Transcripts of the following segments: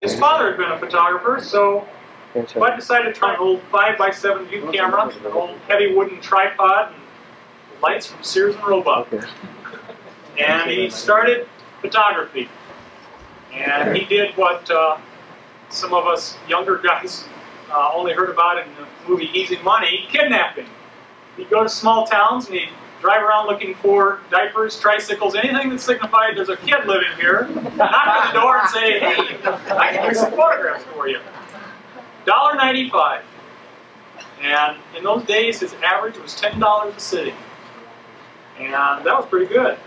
His father had been a photographer, so Bud decided to try an old 5x7 view camera, an old heavy wooden tripod, and lights from Sears and Roebuck. And he started photography. And he did what some of us younger guys only heard about in the movie Easy Money, kidnapping. He'd go to small towns and he'd drive around looking for diapers, tricycles, anything that signified there's a kid living here, knock on the door and say, hey, I can do some photographs for you. $1.95. And in those days, his average was $10 a sitting. And that was pretty good.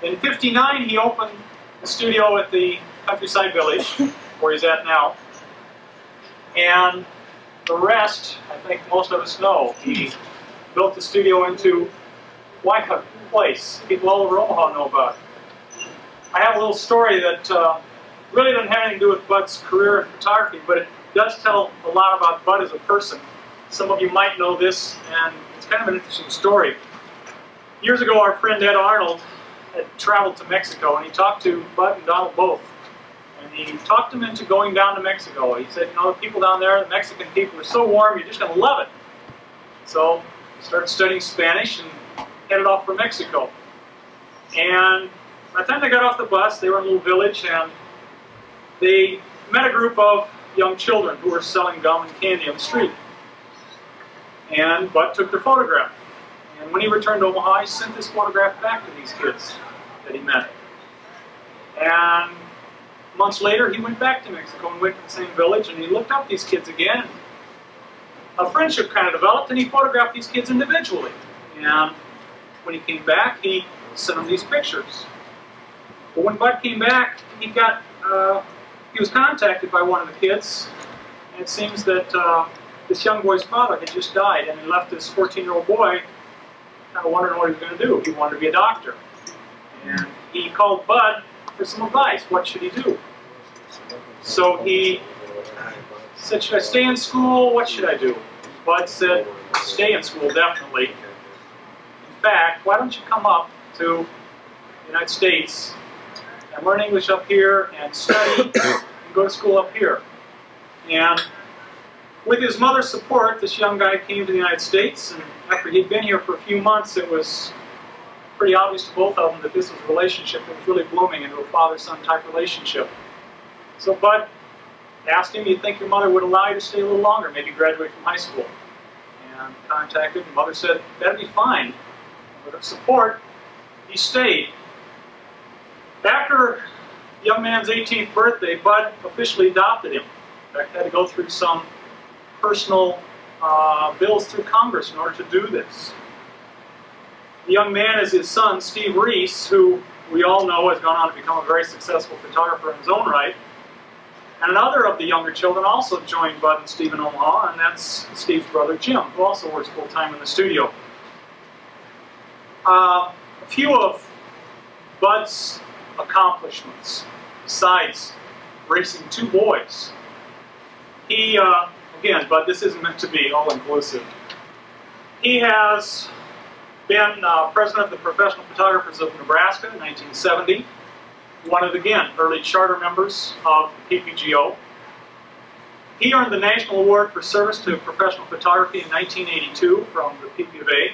In '59, he opened the studio at the Countryside Village, where he's at now. And the rest, I think most of us know. He built the studio into quite a place. People all over Omaha know about it. I have a little story that really doesn't have anything to do with Bud's career in photography, but it does tell a lot about Bud as a person. Some of you might know this, and it's kind of an interesting story. Years ago, our friend Ed Arnold had traveled to Mexico, and he talked to Bud and Donald both. And he talked them into going down to Mexico. He said, you know, the people down there, the Mexican people, are so warm, you're just going to love it. So he started studying Spanish and headed off for Mexico. And by the time they got off the bus, they were in a little village, and they met a group of young children who were selling gum and candy on the street. And Bud took their photograph. And when he returned to Omaha, he sent this photograph back to these kids that he met. And months later, he went back to Mexico and went to the same village, and he looked up these kids again. A friendship kind of developed, and he photographed these kids individually. And when he came back, he sent them these pictures. But when Bud came back, he was contacted by one of the kids, and it seems that this young boy's father had just died, and he left this 14-year-old boy kind of wondering what he was going to do. He wanted to be a doctor. And he called Bud for some advice. What should he do? So he said, should I stay in school? What should I do? Bud said, stay in school, definitely. In fact, why don't you come up to the United States and learn English up here and study and go to school up here. And with his mother's support, this young guy came to the United States, and after he'd been here for a few months, it was pretty obvious to both of them that this was a relationship that was really blooming into a father-son type relationship. So Bud asked him, you think your mother would allow you to stay a little longer, maybe graduate from high school? And contacted him. Mother said, that'd be fine. And with her support, he stayed. After the young man's 18th birthday, Bud officially adopted him. In fact, had to go through some personal bills through Congress in order to do this. The young man is his son, Steve Reese, who we all know has gone on to become a very successful photographer in his own right. And another of the younger children also joined Bud and Steve in Omaha, and that's Steve's brother Jim, who also works full-time in the studio. A few of Bud's accomplishments, besides raising two boys. He, again, Bud, this isn't meant to be all-inclusive. He has been president of the Professional Photographers of Nebraska in 1970. One of the, again, early charter members of the PPGO. He earned the National Award for Service to Professional Photography in 1982 from the PPGO.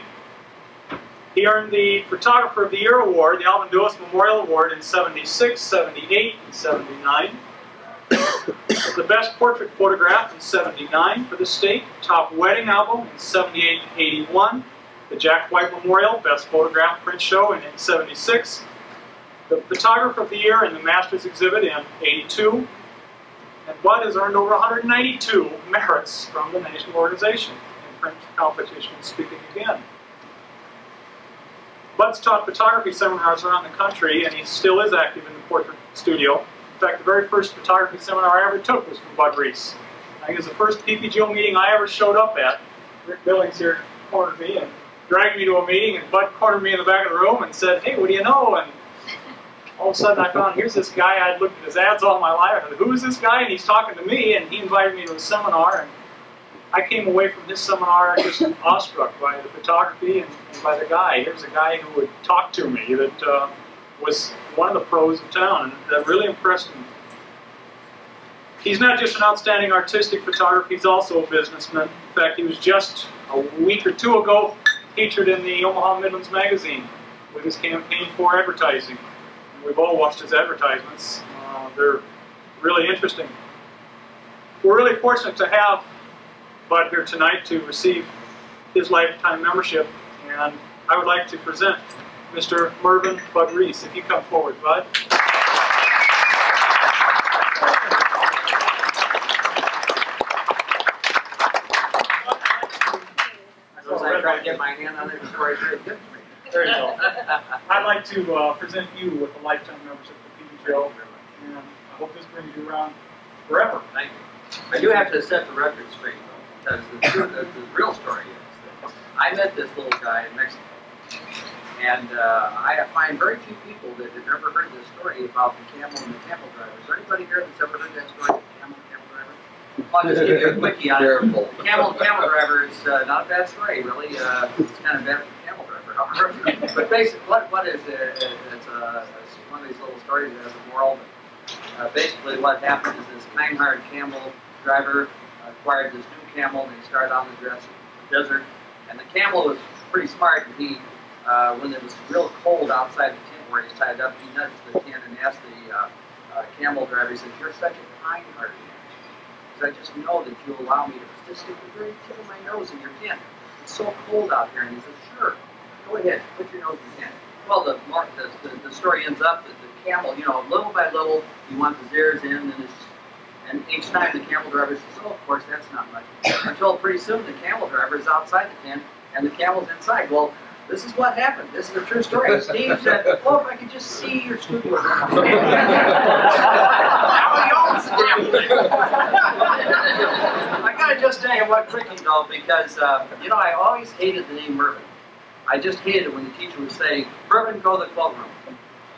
He earned the Photographer of the Year Award, the Alvin Lewis Memorial Award in 76, 78, and 79. The Best Portrait Photograph in 79 for the state. Top Wedding Album in 78 and 81. The Jack White Memorial Best Photograph Print Show in 76. The Photographer of the Year in the Masters Exhibit in 82. And Bud has earned over 192 merits from the national organization in print competition, speaking again. Bud's taught photography seminars around the country, and he still is active in the portrait studio. In fact, the very first photography seminar I ever took was from Bud Reese. I think it was the first PPGO meeting I ever showed up at. Rick Billings here cornered me and dragged me to a meeting, and Bud cornered me in the back of the room and said, hey, what do you know? And all of a sudden I found, here's this guy, I'd looked at his ads all my life. I said, who is this guy? And he's talking to me, and he invited me to a seminar. And I came away from this seminar just awestruck by the photography and by the guy. Here's a guy who would talk to me that was one of the pros of town, and that really impressed me. He's not just an outstanding artistic photographer, he's also a businessman. In fact, he was just a week or two ago featured in the Omaha Midlands magazine with his campaign for advertising. And we've all watched his advertisements. They're really interesting. We're really fortunate to have Bud here tonight to receive his lifetime membership, and I would like to present Mr. Mervyn Bud Reese. If you come forward, Bud. I try to get my hand on it before I hear it. There you go. I'd like to present you with a lifetime membership to PPGO, and I hope this brings you around forever. Thank you. I do have to set the record straight, though, because the real story is that I met this little guy in Mexico, and I find very few people that have ever heard this story about the camel and the camel driver. Is there anybody here that's ever heard that story of the camel and camel driver? I'll just give you a quickie on it. The camel and camel driver is not a bad story, really. It's kind of bad for the camel driver, however. But basically, what is it? It's one of these little stories that has a moral. Basically, what happened is this kind-hearted camel driver acquired this new camel, and they started on the desert. And the camel was pretty smart, and he, when it was real cold outside the tent where he's tied up, he nudged the tent and asked the camel driver, he said, "You're such a kind-hearted man. I just know that you'll allow me to just stick the very tip of my nose in your tent. It's so cold out here." And he said, "Sure, go ahead, put your nose in the tent." Well, the story ends up that the camel, you know, little by little, you want his ears in, and each time the camel driver says, "Oh, of course, that's not much." Until pretty soon the camel driver is outside the tent and the camel's inside. Well, this is what happened. This is a true story. Steve said, "Oh, if I could just see your studio." I gotta just tell you what quickie though, because you know, I always hated the name Mervyn. I just hated it when the teacher would say, "Mervyn, go to the cloakroom."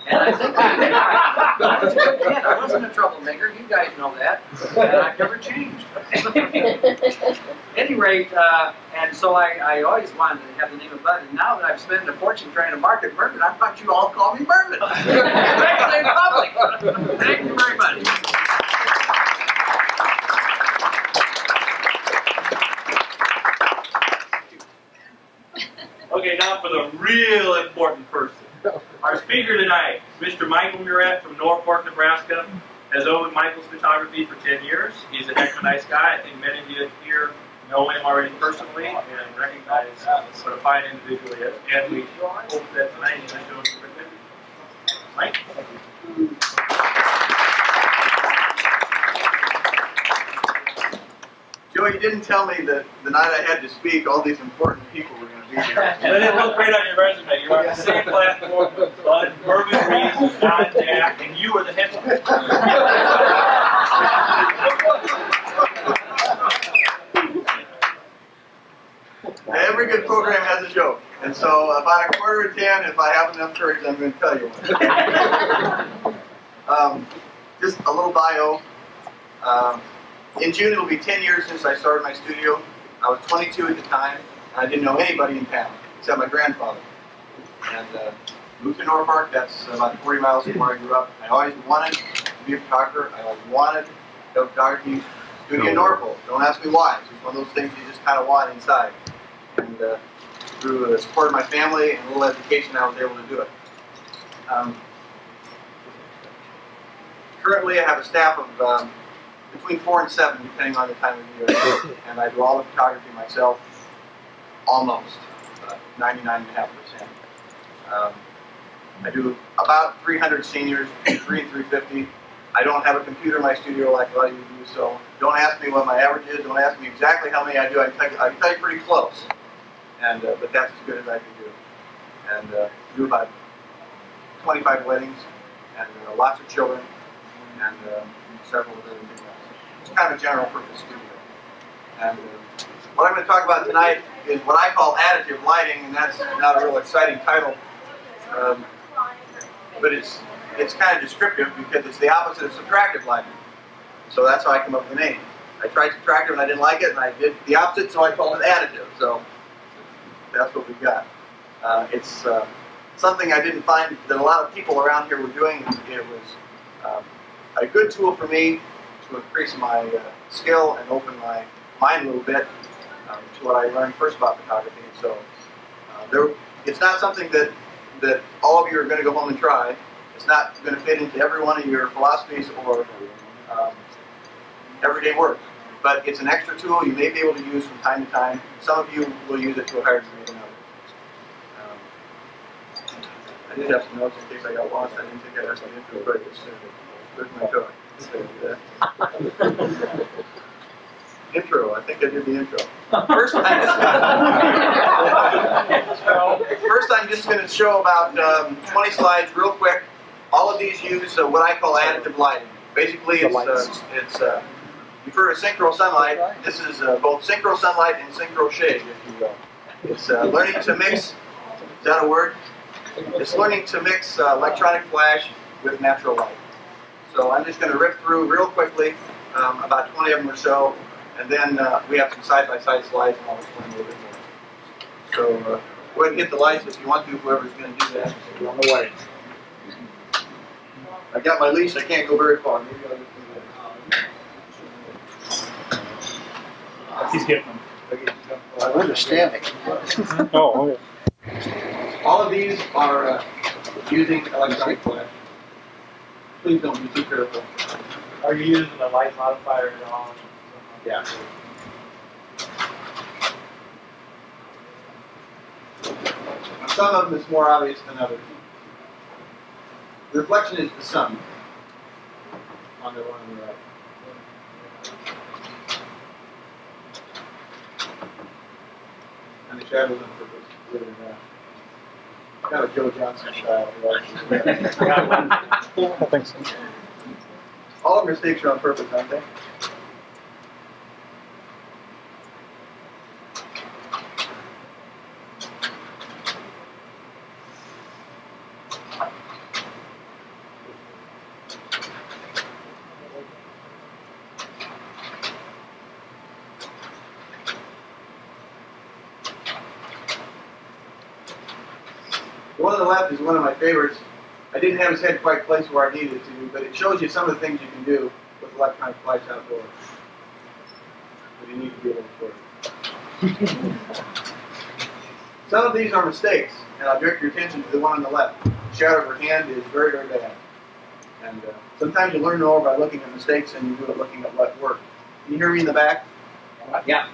And I think I was a good kid. I wasn't a troublemaker. You guys know that. And I've never changed. At any rate, and so I always wanted to have the name of Bud. And now that I've spent a fortune trying to market Mervyn, I thought you all call me Mervyn. Thanks in public. Thank you very much. Okay, now for the real important person. Our speaker tonight, Mr. Michael Meuret from Norfolk, Nebraska, has owned Michael's Photography for 10 years. He's a heck of a nice guy. I think many of you here know him already personally and recognize what a fine individual he is. And we hope that tonight he's going to show us a good video. Mike? Joe, you didn't tell me that the night I had to speak, all these important people were going to be here. But it looked great on your resume. You're on the same platform with Bud, Mervyn Reese, Don Jack, and you were the headline. Every good program has a joke. And so about 9:45, if I have enough courage, I'm going to tell you one. Just a little bio. In June, it'll be 10 years since I started my studio. I was 22 at the time, and I didn't know anybody in town, except my grandfather. And moved to Norfolk. That's about 40 miles from where I grew up. I always wanted to be a photographer. I always wanted to have a photography studio in Norfolk. Don't ask me why. It's just one of those things you just kind of want inside. And through the support of my family and a little education, I was able to do it. Currently, I have a staff of between 4 and 7, depending on the time of year. And I do all the photography myself, almost, 99.5%. I do about 300 seniors, 3 and 350. I don't have a computer in my studio like a lot of you do, so don't ask me what my average is. Don't ask me exactly how many I do. I can tell you pretty close, and but that's as good as I can do. And do about 25 weddings, and lots of children, and several of other things. It's kind of a general purpose studio. And what I'm going to talk about tonight is what I call additive lighting, and that's not a real exciting title, but it's kind of descriptive because it's the opposite of subtractive lighting. So that's how I come up with the name. I tried subtractive and I didn't like it, and I did the opposite, so I called it additive. So that's what we got. It's something I didn't find that a lot of people around here were doing. It was a good tool for me to increase my skill and open my mind a little bit to what I learned first about photography. So it's not something that all of you are going to go home and try. It's not going to fit into every one of your philosophies or everyday work. But it's an extra tool you may be able to use from time to time. Some of you will use it to a higher degree than others. I did have some notes in case I got lost. I didn't think I'd have some intro, but where's my toy? Intro. I think I did the intro. First, I'm just going to show about 20 slides real quick. All of these use what I call additive lighting. Basically, it's you've heard of synchro sunlight. This is both synchro sunlight and synchro shade, if you will. It's learning to mix. Is that a word? It's learning to mix electronic flash with natural light. So I'm just going to rip through real quickly, about 20 of them or so, and then we have some side-by-side slides, and I'll explain a little bit more. So go ahead and hit the lights if you want to, whoever's going to do that. You're on the way. I got my leash. I can't go very far. Maybe I'll just do that. He's getting them. I'm understanding. Oh, okay. All of these are using electronic flash. Please don't be too careful. Are you using the light modifier at all? Yeah. Some of them is more obvious than others. The reflection is the sun on the one on the right. And the shadows on purpose, believe it or not. Kind of Joe Johnson style. I think so. All of mistakes are on purpose, aren't they? The one on the left is one of my favorites. I didn't have his head quite placed where I needed it to, but it shows you some of the things you can do with electronic flash outdoors. But you need to be able to sort it. Some of these are mistakes, and I'll direct your attention to the one on the left. The shadow of her hand is very, very bad. And sometimes you learn more by looking at mistakes than you do at looking at what worked. Can you hear me in the back? Yeah.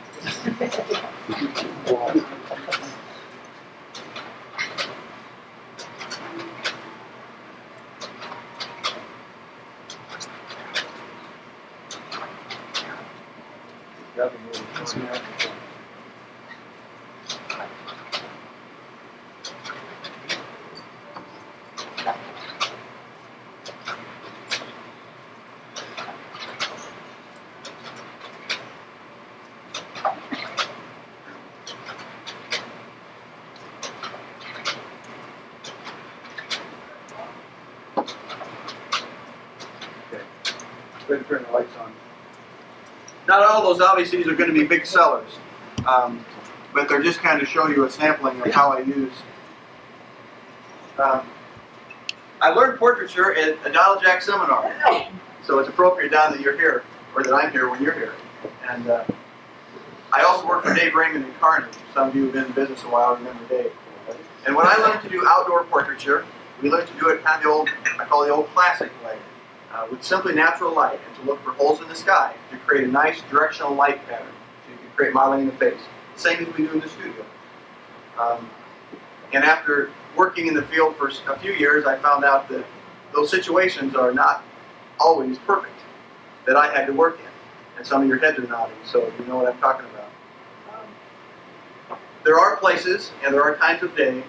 Go ahead and turn the lights on. Not all those obviously are going to be big sellers, but they're just kind of show you a sampling of how I use. I learned portraiture at a Donald Jack seminar, so it's appropriate, Don, that you're here, or that I'm here when you're here. And I also work for Dave Raymond and Carney. Some of you who've been in business a while remember Dave. And when I learned to do outdoor portraiture, we learned to do it kind of the old, I call the old classic way. With simply natural light, and to look for holes in the sky to create a nice directional light pattern so you can create modeling in the face. Same as we do in the studio. And after working in the field for a few years, I found out that those situations are not always perfect, that I had to work in. And some of your heads are nodding, so you know what I'm talking about. There are places and there are times of day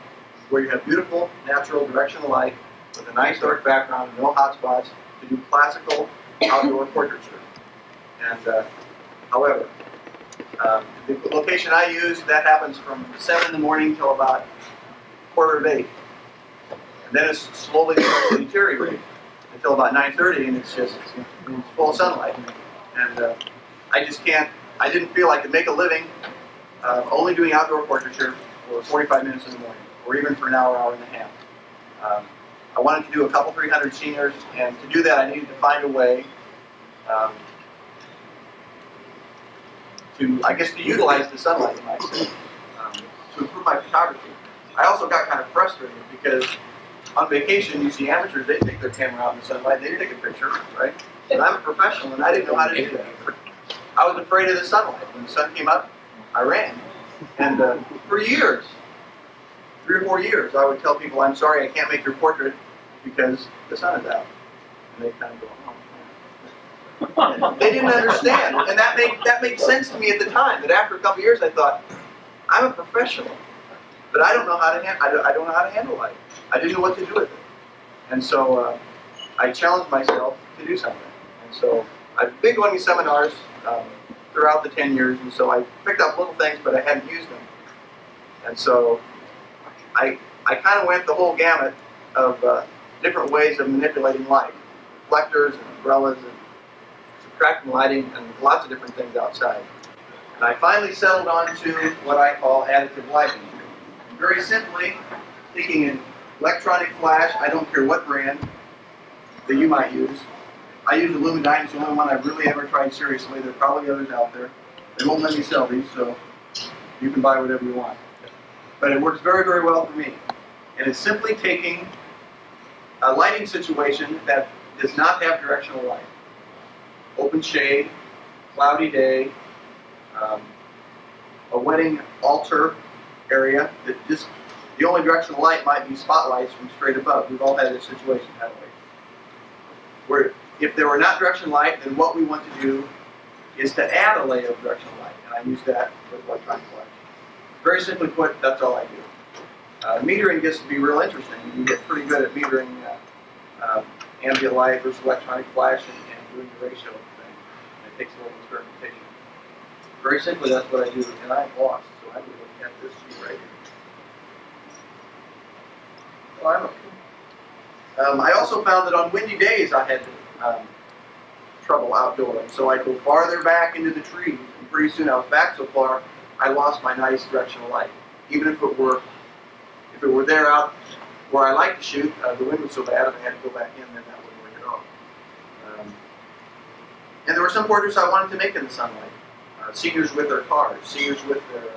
where you have beautiful, natural, directional light with a nice dark background and no hot spots to do classical outdoor portraiture. And however, the location I use, that happens from 7 in the morning till about 7:45. And then it's slowly starts to deteriorate until about 9:30, and it's just it's full of sunlight. And I just can't, I didn't feel I could make a living only doing outdoor portraiture for 45 minutes in the morning, or even for an hour, hour and a half. I wanted to do a couple 300 seniors, and to do that I needed to find a way I guess, to utilize the sunlight, you might say, to improve my photography. I also got kind of frustrated because on vacation, you see amateurs, they take their camera out in the sunlight, they take a picture, right? And I'm a professional, and I didn't know how to do that. I was afraid of the sunlight. When the sun came up, I ran. And for years, 3 or 4 years, I would tell people, I'm sorry, I can't make your portrait because the sun is out. And they kind of go, oh. They didn't understand. And that made sense to me at the time, that after a couple of years, I thought, I'm a professional, but I don't know how to handle light. I didn't know what to do with it. And so I challenged myself to do something. And so I've been going to seminars throughout the 10 years, and so I picked up little things, but I hadn't used them. And so I kind of went the whole gamut of different ways of manipulating light. Reflectors and umbrellas and subtracting lighting and lots of different things outside. And I finally settled on to what I call additive lighting. And very simply, taking an electronic flash, I don't care what brand that you might use. I use Illuminite, it's the only one I've really ever tried seriously. There are probably others out there. They won't let me sell these, so you can buy whatever you want. But it works very, very well for me. And it's simply taking a lighting situation that does not have directional light. Open shade, cloudy day, a wedding altar area that just, the only directional light might be spotlights from straight above. We've all had this situation, haven't we? Where if there were not directional light, then what we want to do is to add a layer of directional light. And I use that with electronic flash. Very simply put, that's all I do. Metering gets to be real interesting. You get pretty good at metering ambient light versus electronic flash and doing the ratio of the thing. And it takes a little experimentation. Very simply, that's what I do. And I'm lost, so I'm looking at this sheet right here. So I'm okay. I also found that on windy days I had trouble outdoors. So I'd go farther back into the trees, and pretty soon I was back so far, I lost my nice directional light. Even if it were there out where I like to shoot, the wind was so bad if I had to go back in, then that wouldn't work at all. And there were some portraits I wanted to make in the sunlight. Seniors with their cars, seniors with their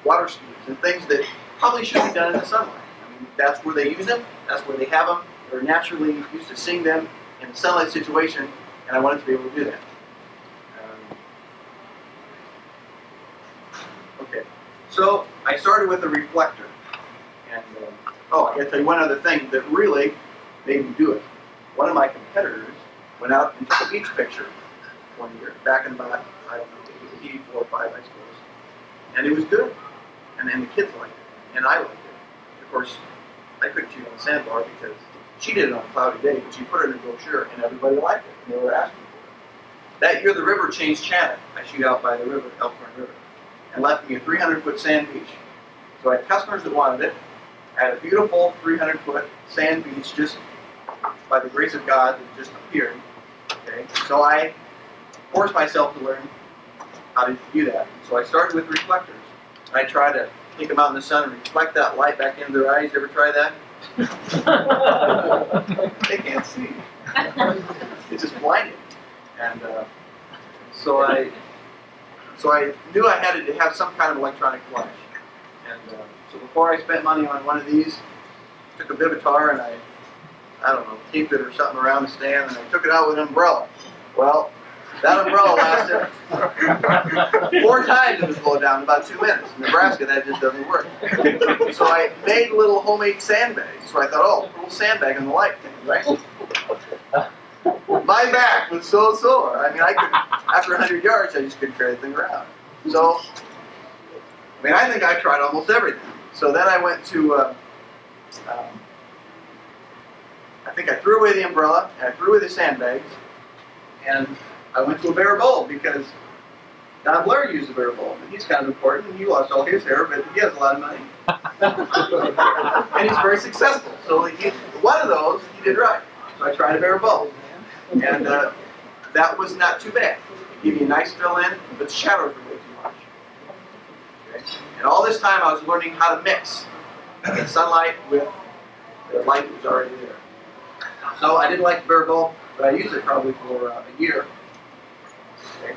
water skis, and things that probably should be done in the sunlight. I mean, that's where they use them, that's where they have them. They're naturally used to seeing them in a sunlight situation, and I wanted to be able to do that. Okay, so I started with a reflector. And, oh, I got to tell you one other thing that really made me do it. One of my competitors went out and took a beach picture one year, back in about, I don't know, 84 or 5, I suppose. And it was good. And the kids liked it. And I liked it. Of course, I couldn't shoot on the sandbar because she did it on a cloudy day, but she put it in a brochure and everybody liked it. And they were asking for it. That year the river changed channel. I shoot out by the river, Elkhorn River, and left me a 300-foot sand beach. So I had customers that wanted it. I had a beautiful 300-foot sand beach just by the grace of God that just appeared. Okay, so I forced myself to learn how to do that. So I started with reflectors. I try to take them out in the sun and reflect that light back into their eyes. Ever try that? They can't see. It's just blinding. And so I knew I had to have some kind of electronic flash. And so before I spent money on one of these, I took a Bivitar and I don't know, taped it or something around the stand, and I took it out with an umbrella. Well, that umbrella lasted 4 times it was blown down in about 2 minutes. In Nebraska, that just doesn't work. So I made little homemade sandbags. So I thought, oh, a little sandbag in the light thing, right? My back was so sore. I mean, I could, after 100 yards, I just couldn't carry the thing around. So, I mean, I think I tried almost everything. So then I went to, I think I threw away the umbrella, and I threw away the sandbags, and I went to a bare bulb because Don Blair used a bare bulb, and he's kind of important. He lost all his hair, but he has a lot of money. And he's very successful. So one of those, he did right. So I tried a bare bulb. And that was not too bad. It gave me a nice fill in, but the shadows were way too much. Okay? And all this time I was learning how to mix the sunlight with the light that was already there. So I didn't like the bare bulb, but I used it probably for a year. Okay.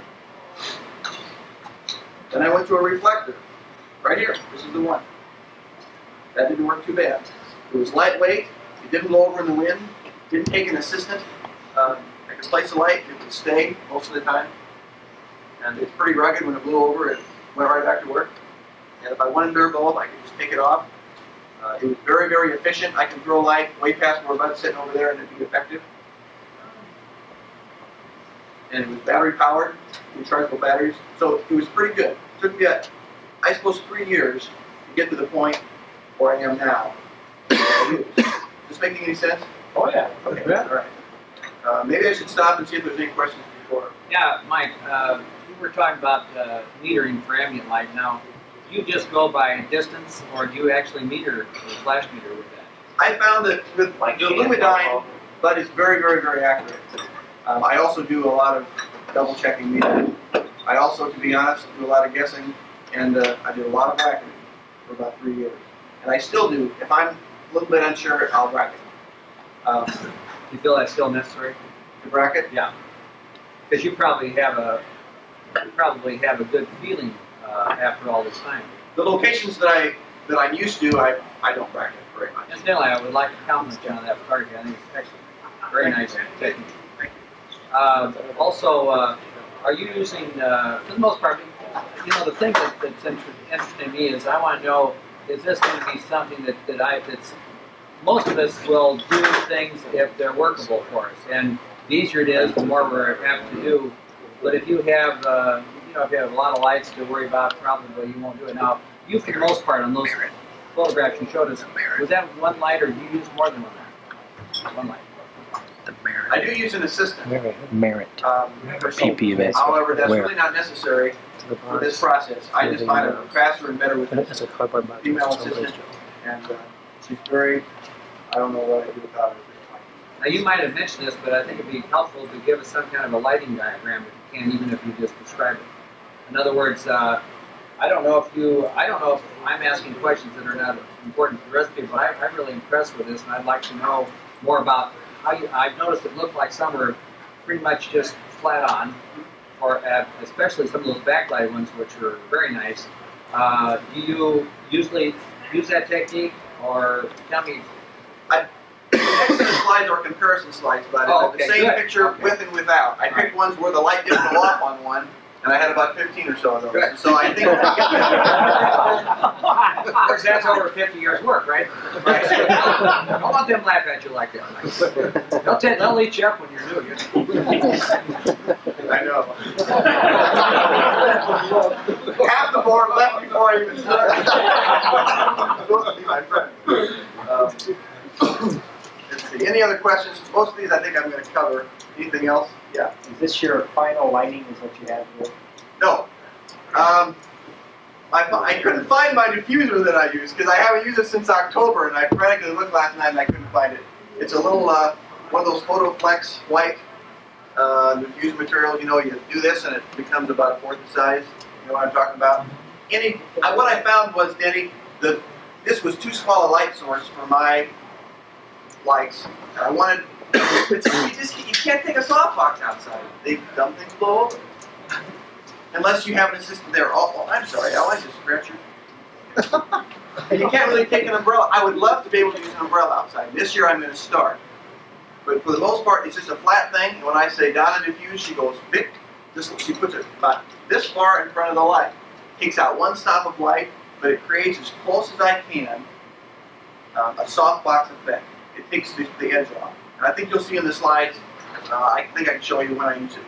Then I went to a reflector. Right here. This is the one. That didn't work too bad. It was lightweight. It didn't blow over in the wind. Didn't take an assistant. I could place a light. It would stay most of the time. And it's pretty rugged. When it blew over, it went right back to work. And if I wanted bare bulb, I could just take it off. It was very, very efficient. I could throw a light way past where Bud's sitting over there and it'd be effective. And it was battery powered, rechargeable batteries. So it was pretty good. It took me, I suppose, 3 years to get to the point where I am now. Is this making any sense? Oh yeah. Okay. Yeah. All right. Maybe I should stop and see if there's any questions before. Yeah, Mike, you were talking about metering for ambient light. Now, do you just go by distance, or do you actually meter the flash meter with that? I found that with the Lumidyne, but it's very, very, very accurate. I also do a lot of double checking metering. I also, to be honest, do a lot of guessing, and I did a lot of bracketing for about 3 years. And I still do. If I'm a little bit unsure, I'll bracket. Do you feel that's still necessary? To bracket? Yeah. Because you probably have a good feeling after all this time. The locations that I'm used to, I don't bracket very much. Incidentally, I would like to compliment you on that photography. I think it's excellent. Very nice technique. Thank you. Also, are you using, for the most part, you know, the thing that's interesting to me is I want to know, is this going to be something that's most of us will do things if they're workable for us, and the easier it is, the more we're apt to do. But if you have, if you have a lot of lights to worry about, probably you won't do it. Now, you, for the most part, on those photographs you showed us, was that one light, or do you use more than one light? One light. The Meuret. I do use an assistant. Meuret. PPGO. However, that's really not necessary for this process. I just find it faster and better with a female assistant, and she's very, I don't know what I do without her. Now, you might have mentioned this, but I think it'd be helpful to give us some kind of a lighting diagram if you can, even if you just describe it. In other words, I don't know if I'm asking questions that are not important to the rest of people, but I'm really impressed with this, and I'd like to know more about how I've noticed it looked like some were pretty much just flat on, or especially some of those backlight ones, which were very nice. Do you usually use that technique, or tell me? Next set of slides are comparison slides, but the same picture with and without. I picked ones where the light didn't go off on one, and I had about 15 or so of those. Good. So I think of course, that's over 50 years' work, right? Don't let them laugh at you like that. They'll eat you up when you're doing it. I know. Half the board left before I even started. Supposed to be my friend. Let's see. Any other questions? Most of these I think I'm going to cover. Anything else? Yeah. Is this your final lighting? Is what you have here? No. I couldn't find my diffuser that I use because I haven't used it since October, and I frantically looked last night and I couldn't find it. It's a little one of those PhotoFlex white diffuser materials. You know, you do this and it becomes about a fourth the size. You know what I'm talking about? What I found was, Denny, this was too small a light source for my lights. And I wanted. You can't take a softbox outside. They dumb things blow over. Unless you have an assistant there. Oh, I'm sorry, Al, I just scratched you. And you can't really take an umbrella. I would love to be able to use an umbrella outside. This year I'm going to start. But for the most part, it's just a flat thing. And when I say Donna diffuse, she goes bick. She puts it about this far in front of the light. Takes out one stop of light, but it creates as close as I can a softbox effect. It takes the edge off. And I think you'll see in the slides, I think I can show you when I use it.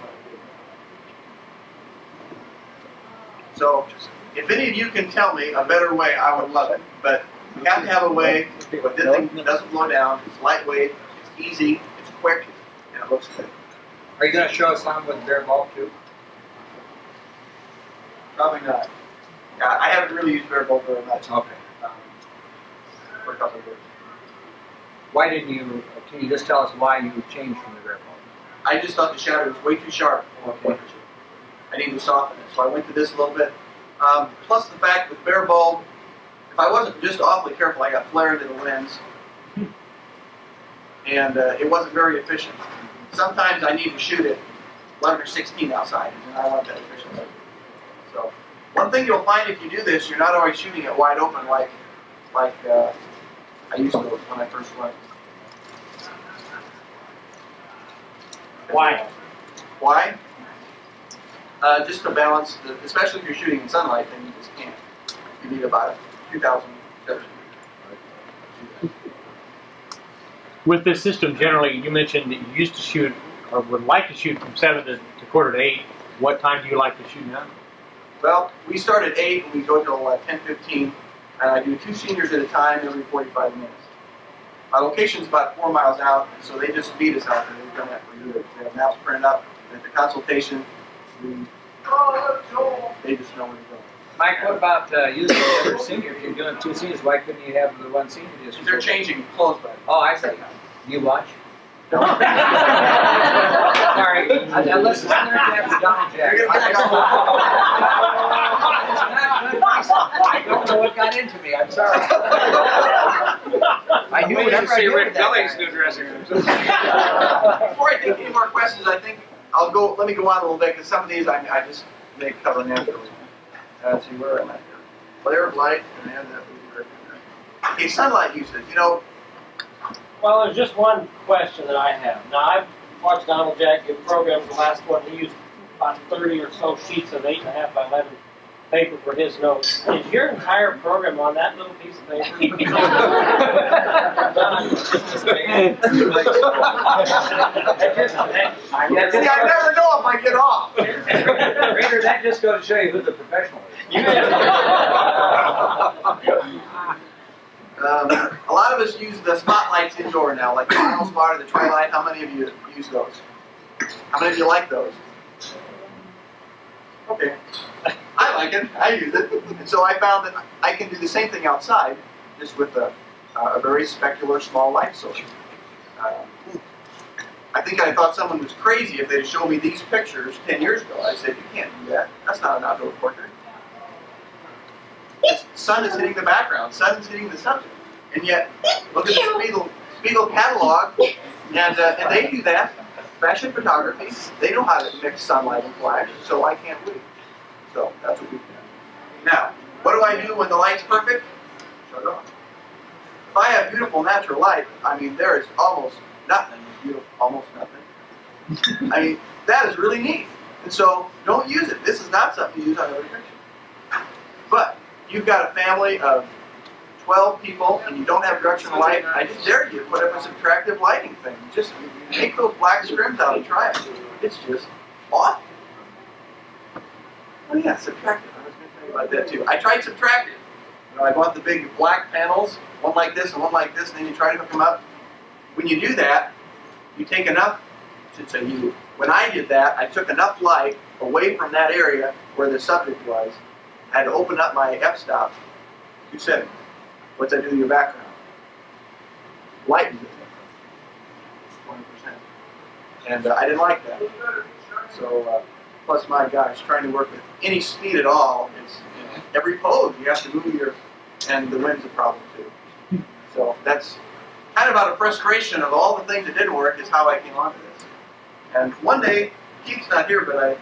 So, if any of you can tell me a better way, I would love it. But we have to have a way where this thing doesn't blow down, it's lightweight, it's easy, it's quick, and it looks good. Are you going to show us some with bare bulb too? Probably not. Yeah, I haven't really used bare bulb very much. Okay. For a couple of years. Why didn't you, can you just tell us why you changed from the bare bulb? I just thought the shadow was way too sharp for one picture. I needed to soften it, so I went to this a little bit. Plus the fact with bare bulb, if I wasn't just awfully careful, I got flare into the lens. And it wasn't very efficient. Sometimes I need to shoot it 11 or 16 outside, and I want that efficiency. So One thing you'll find if you do this, you're not always shooting it wide open like I used to when I first went. Why? Why? Just to balance, especially if you're shooting in sunlight, then you just can't. You need about 2,000 shutter speed. With this system, generally, you mentioned that you used to shoot, or would like to shoot from 7 to quarter to 8. What time do you like to shoot now? Well, we start at 8 and we go till 10:15, and I do 2 seniors at a time every 45 minutes. My location's about 4 miles out, so they just meet us out there. They've done that for years. They have maps printed up, and at the consultation, they just know where to go. Mike, what about using the other senior? If you're doing 2 seniors, why couldn't you have the 1 senior just? They're changing clothes back. Oh, I see. You watch? Sorry. Unless it's going to have the Donald Jack. I don't know what got into me. I'm sorry. I knew whatever I did with that new dressing room. Before I take any more questions, I think I'll go. Let me go on a little bit because some of these I just may cover naturally. Let's see where am I here? Flare of light and add that. Okay, sunlight usage. You know. Well, there's just one question that I have. Now, I've watched Donald Jack give programs. The last one, he used about 30 or so sheets of 8.5 by 11 paper for his notes. Is your entire program on that little piece of paper? See, I never know if I get off. Reader, that just goes to show you who the professional is. A lot of us use the spotlights indoor now, like the vinyl spot or the Twilight. How many of you use those? How many of you like those? Okay. I like it. I use it. And so I found that I can do the same thing outside, just with a very specular small light source. I think I thought someone was crazy if they'd show me these pictures 10 years ago. I said, you can't do that. That's not an outdoor portrait. The sun is hitting the background. Sun is hitting the subject. And yet, look at the Spiegel catalog, and they do that. Fashion photography, they know how to mix sunlight and flash, so I can't we? So that's what we do. Now, what do I do when the light's perfect? Shut it off. If I have beautiful natural light, I mean, there is almost nothing beautiful, almost nothing. I mean, that is really neat. And so, don't use it. This is not something you use on every picture. But you've got a family of 12 people and you don't have directional light, I just dare you to put up a subtractive lighting thing. Just take those black scrims out and try it. It's just awesome. Oh yeah, subtractive. I was going to tell you about that too. I tried subtractive. You know, I bought the big black panels, one like this and one like this, and then you try to hook them up. When you do that, you take enough, I should say you, when I did that, I took enough light away from that area where the subject was. I had to open up my f-stop to settings. What's that do to your background? Lightens it 20%. And I didn't like that. So, plus my gosh, trying to work with any speed at all, it's, you know, every pose you have to move your, and the wind's a problem too. So that's kind of out of frustration of all the things that didn't work is how I came onto this. And one day, Keith's not here, but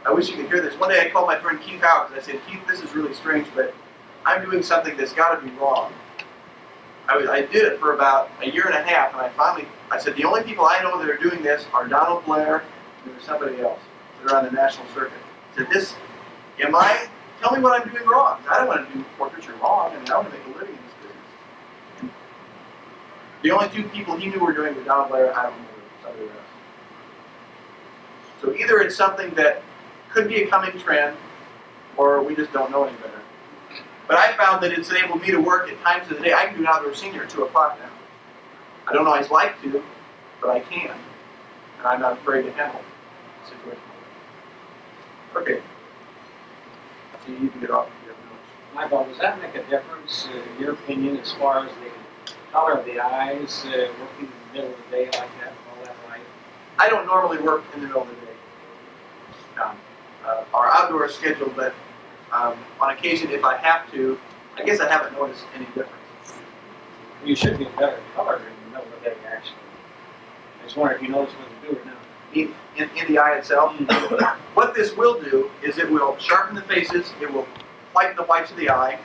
I wish you could hear this. One day I called my friend Keith out because I said, Keith, this is really strange, but I'm doing something that's got to be wrong. I did it for about a year and a half, and I said, the only people I know that are doing this are Donald Blair and there's somebody else that are on the national circuit. I said, tell me what I'm doing wrong. I don't want to do portraiture wrong, I mean, I want to make a living in this business. The only 2 people he knew were doing it were Donald Blair and I don't know somebody else. So either it's something that could be a coming trend, or we just don't know any better. But I found that it's enabled me to work at times of the day. I can do an outdoor senior at 2 o'clock now. I don't always like to, but I can. And I'm not afraid to handle the situation. Okay. So you can get off if you have notes. Michael, does that make a difference, in your opinion, as far as the color of the eyes, working in the middle of the day like that, with all that light? I don't normally work in the middle of the day. Our outdoor is scheduled, but on occasion, if I have to, I guess I haven't noticed any difference. You should be better color in the middle of the day, actually. I just wonder if you notice what to do or not. in the eye itself. What this will do is it will sharpen the faces, it will whiten the whites of the eye,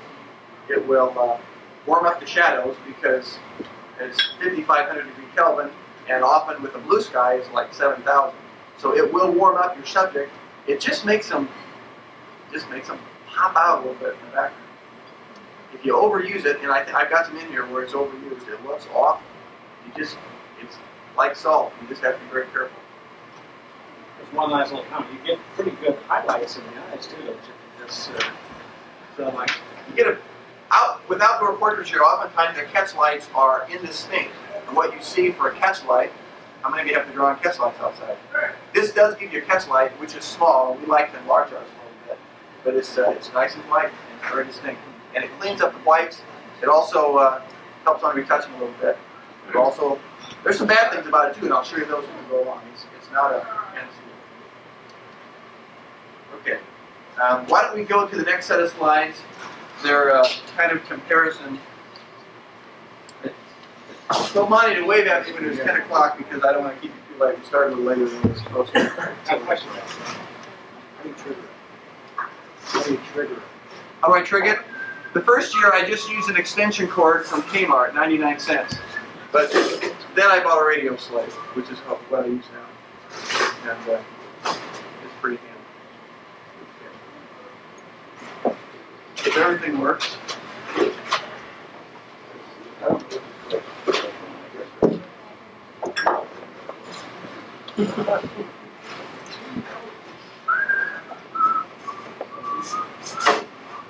it will warm up the shadows because it's 5,500 degree Kelvin, and often with a blue sky it's like 7,000. So it will warm up your subject. It just makes them pop out a little bit in the background. If you overuse it, and I've got some in here where it's overused, it looks awful. It's like salt. You just have to be very careful. There's one last little comment. You get pretty good highlights in the eyes too. This film, You get with outdoor portraiture, oftentimes the catch lights are indistinct. And what you see for a catch light, how many of you have to draw on catch lights outside? This does give you a catch light, which is small. We like to enlarge ours a little bit, but it's nice and white and it's very distinct. And it cleans up the whites. It also helps on retouching a little bit. But also, there's some bad things about it too, and I'll show you those as we go along. It's not a fantasy. Okay. Why don't we go to the next set of slides? They're kind of comparison. So Monty to wave at me when it was 10 o'clock because I don't want to keep you too late. We started a little later than we were supposed to. I have a question. How do you trigger it? How do you trigger it? How do I trigger it? The first year I just used an extension cord from Kmart, 99 cents. But then I bought a radio slave, which is what I use now. And it's pretty handy. If everything works.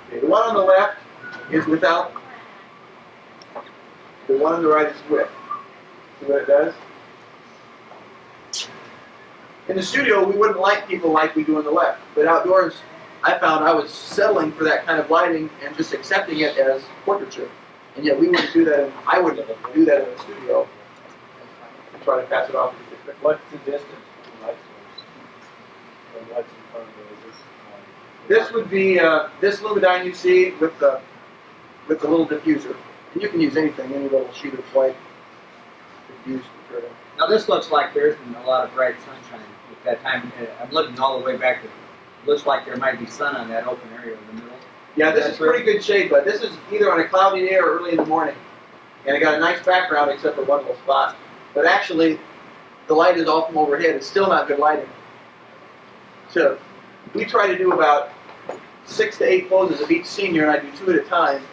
Okay, the one on the left is without. The one on the right is with. See what it does? In the studio, we wouldn't light people like we do on the left, but outdoors, I found I was settling for that kind of lighting and just accepting it as portraiture. And yet we wouldn't do that. I wouldn't do that in the studio. And try to pass it off. What's the distance from the light source? And what's in front of it? This would be this luminine you see with the little diffuser. And you can use anything, any little sheet of white diffused. Now this looks like there isn't a lot of bright sunshine at that time. I'm looking all the way back. It looks like there might be sun on that open area in the middle. Yeah, this is pretty good shade, but this is either on a cloudy day or early in the morning. And it got a nice background except for one little spot. But actually, the light is all from overhead. It's still not good lighting. So we try to do about 6 to 8 poses of each senior, and I do 2 at a time.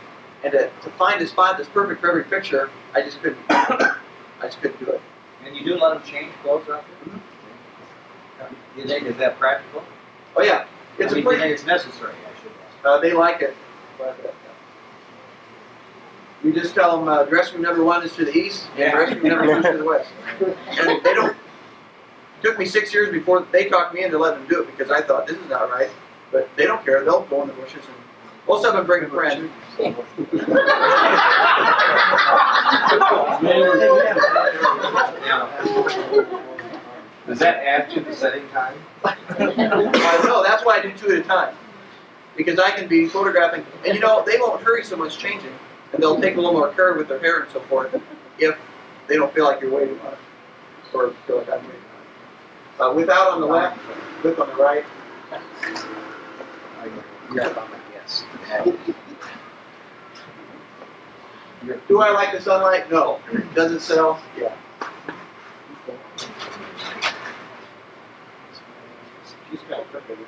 And to find a spot that's perfect for every picture, I just couldn't do it. And you do let them change clothes out there? Mm-hmm. Do you think is that practical? Oh yeah, Do you think it's necessary? I should ask. They like it. You just tell them dressing room number 1 is to the east, and dressing room number 2 is to the west. And they don't. It took me 6 years before they talked me into letting them do it because I thought this is not right. But they don't care. They'll go in the bushes and most of them bring a friend. Does that add to the setting time? No, that's why I do 2 at a time. Because I can be photographing, and you know, they won't hurry so much changing, and they'll take a little more care with their hair and so forth if they don't feel like you're waiting on it, or feel like I'm waiting on it. Without on the left, with on the right. Yes. Do I like the sunlight? No. Does it sell? Yeah. She's got a couple of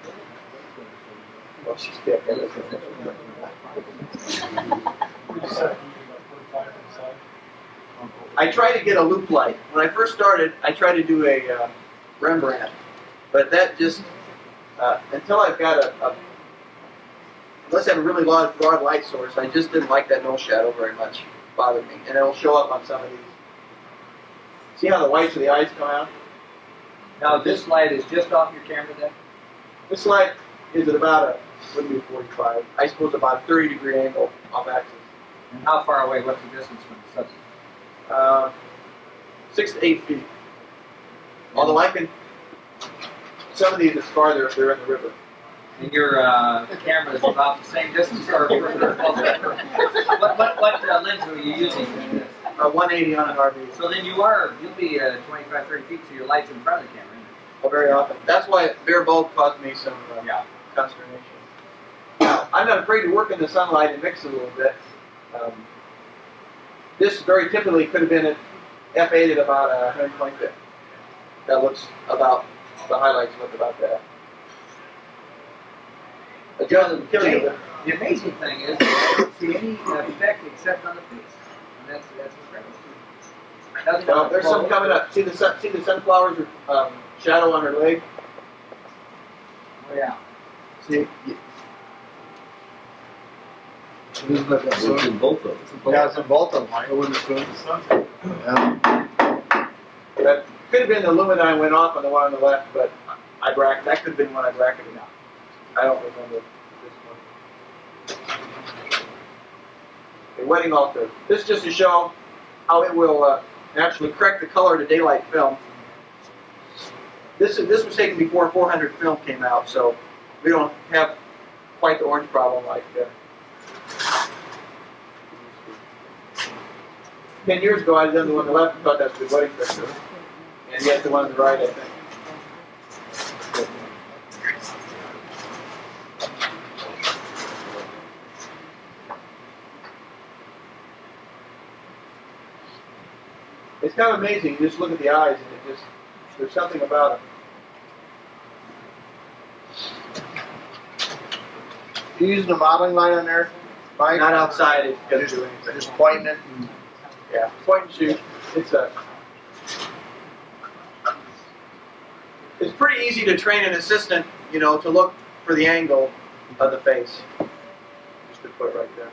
Well, she's dead. I try to get a loop light. When I first started, I tried to do a Rembrandt, but that just until I've got unless I have a really broad light source, I just didn't like that no shadow very much. It bothered me, and it'll show up on some of these. See how the whites of the eyes come out? Now this light is just off your camera then? This light is at about wouldn't be 45. I suppose about a 30-degree angle off axis. And how far away? What's the distance from the subject? 6 to 8 feet. Although I can, some of these is farther if they're in the river. And your camera is about the same distance or further? What lens are you using for this? 180 on an RV. So then you'll be 25, 30 feet, so your light's in front of the camera, isn't it? very often. That's why bare bulb caused me some consternation. Now, I'm not afraid to work in the sunlight and mix it a little bit. This very typically could have been at F8 at about 125th. That looks about, the highlights look about that. The amazing thing is I don't see any effect except on the face. And that's incredible. Well, there's some coming up. See the sunflowers shadow on her leg? Oh, yeah. See? It's in both of them. Yeah, it's in both of them. That could have been the luminine went off on the one on the left, but that could have been one I bracketed out. I don't remember this one. Okay, wetting altar. This is just to show how it will naturally correct the color to daylight film. This was taken before 400 film came out, so we don't have quite the orange problem like 10 years ago. I done the one on the left and thought that was a good wedding picture, and yet the one on the right, I think. It's kind of amazing. You just look at the eyes, and there's something about them. You using a modeling line on there, Mike? Not outside. It doesn't do anything. Just pointing it. And yeah, point and shoot. It's pretty easy to train an assistant, to look for the angle of the face. Just to put right there.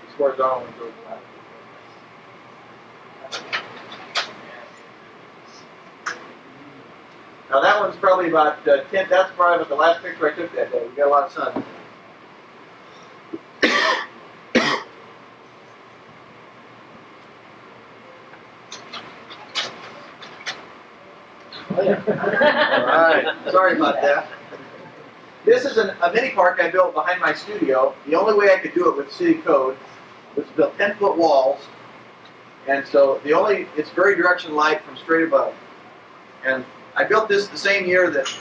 It's horizontal and goes flat. Now that one's probably about 10. That's probably about the last picture I took that day. We got a lot of sun. All right. Sorry about that. This is a mini park I built behind my studio. The only way I could do it with city code was to build 10-foot walls, and so it's very direction light from straight above. And I built this the same year that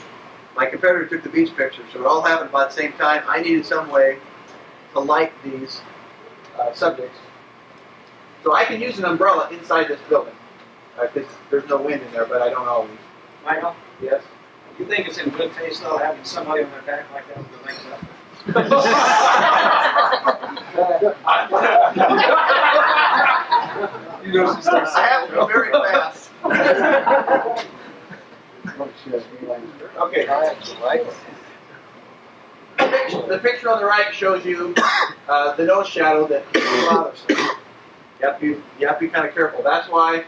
my competitor took the beach picture, so it all happened about the same time. I needed some way to light these subjects. So I can use an umbrella inside this building, because there's no wind in there, but I don't always. Michael? Yes? You think it's in good taste, though, having somebody on their back like that with their legs up? You know, I have to go very fast. Okay. The picture on the right shows you the nose shadow that bothers me. You have to be kind of careful. That's why,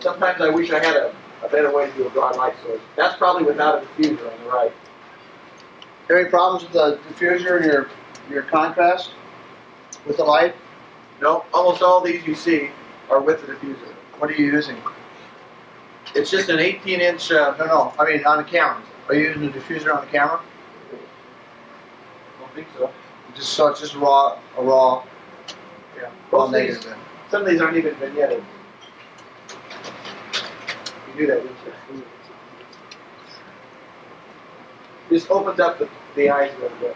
sometimes I wish I had a better way to do a broad light source. That's probably without a diffuser on the right. any problems with the diffuser and your contrast with the light? No, almost all these you see are with the diffuser. What are you using? It's just an 18-inch. No, I mean on the camera. Are you using the diffuser on the camera? I don't think so. So it's just a raw. Yeah. Raw Most these, negative. some of these aren't even vignetted. You do that, wouldn't you? Just opens up the eyes a little bit.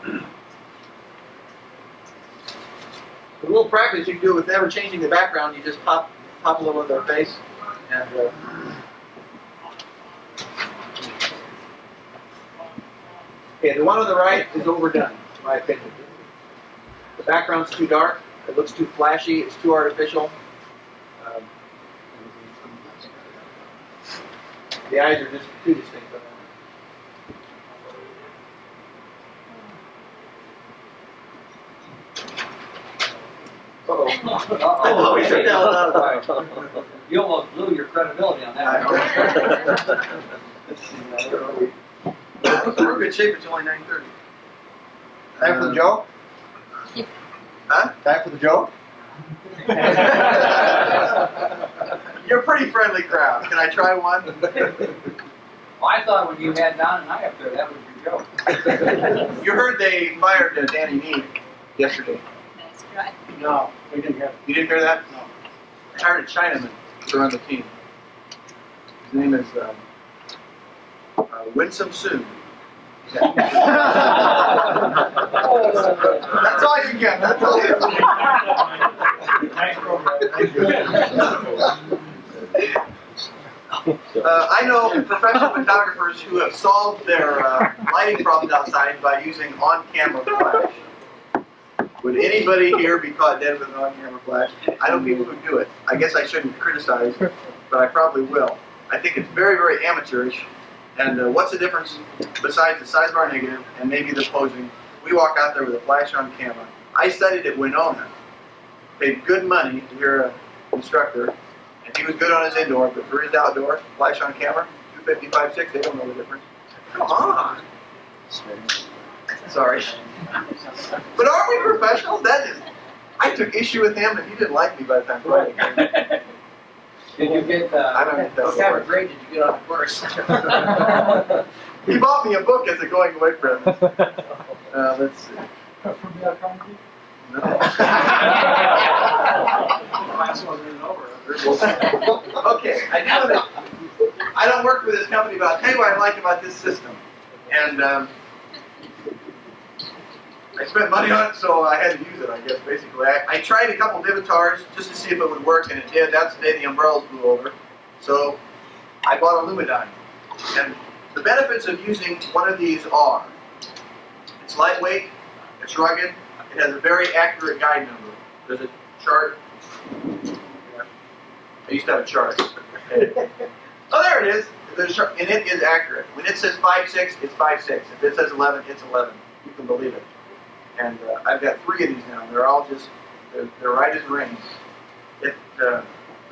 With a little practice, you can do it with never changing the background. You just pop a little in their face, and okay, the one on the right is overdone, in my opinion. The background's too dark. It looks too flashy. It's too artificial. The eyes are just too distinct on that. Uh-oh. We took that one out of You almost blew your credibility on that. We're in good shape. It's only 9:30. Time for the joke? Huh? Time for the joke? You're a pretty friendly crowd. Can I try one? Well, I thought when you had Don and I up there, that was your joke. You heard they fired Danny Neal yesterday. That's right. No, we didn't get it. You didn't hear that? No. I hired a Chinaman to run the team. His name is Winsome Soon. Yeah. That's all you get. That's all you Nice program. I know professional photographers who have solved their lighting problems outside by using on-camera flash. Would anybody here be caught dead with an on-camera flash? I know people who do it. I guess I shouldn't criticize, but I probably will. I think it's very, very amateurish. And what's the difference besides the size of our negative and maybe the posing? We walk out there with a flash on camera. I studied at Winona, paid good money to hear an instructor, and he was good on his indoor, but for his outdoor, flash on camera, 250, 5.6, they don't know the difference. Come on. Sorry. But aren't we professionals? That is, I took issue with him, and he didn't like me by the time Friday came. Did you get, I don't get that what kind of grade did you get on the course? He bought me a book as a going away present. Let's see. From Dale Carnegie? No. Class wasn't over. Okay, I don't work with this company, but I'll tell you what I like about this system. And I spent money on it, so I had to use it, I guess, basically. I tried a couple Divitars just to see if it would work, and it did. That's the day the umbrellas blew over. So I bought a Lumidyne. And the benefits of using one of these are, it's lightweight, it's rugged, it has a very accurate guide number. There's a chart. I used to have a chart. Oh, there it is. There's a chart, and it is accurate. When it says 5.6, it's 5.6. If it says 11, it's 11. You can believe it. And I've got 3 of these now. They're all just, they're right as rain. The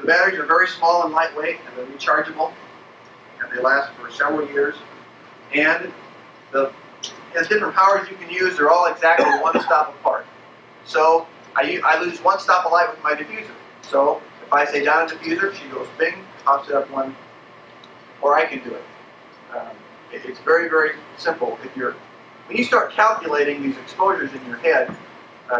batteries are very small and lightweight, and they're rechargeable, and they last for several years. And it has different powers you can use. They're all exactly 1 stop apart. So I lose 1 stop of light with my diffuser. So if I say down a diffuser, she goes bing, pops it up 1, or I can do it. It's very, very simple. When you start calculating these exposures in your head,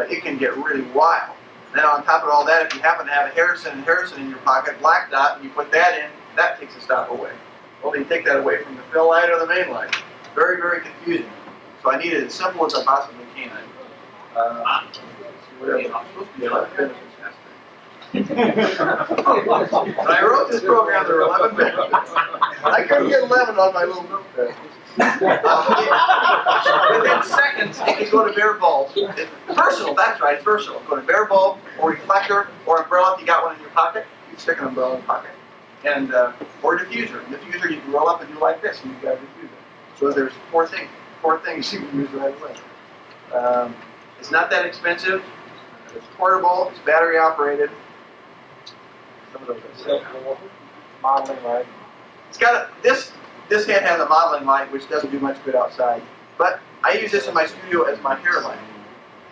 it can get really wild. And then on top of all that, if you happen to have a Harrison in your pocket, black dot, and you put that in, that takes a stop away. Well, you take that away from the fill light or the main light. Very, very confusing. So I need it as simple as I possibly can. When I wrote this program, there were 11 bits. I couldn't get 11 on my little notepad. Within seconds, it can go to bare bulb. It's versatile, that's right, it's versatile. Go to bare bulb, or reflector, or umbrella if you got one in your pocket. You can stick an umbrella in your pocket. And, or diffuser. Diffuser you can roll up and do like this, and you've got a diffuser. So there's 4 things you can use right away. It's not that expensive. It's portable, it's battery operated. Some of those I said. Modeling light. It's got this head has a modeling light, which doesn't do much good outside. But I use this in my studio as my hair light,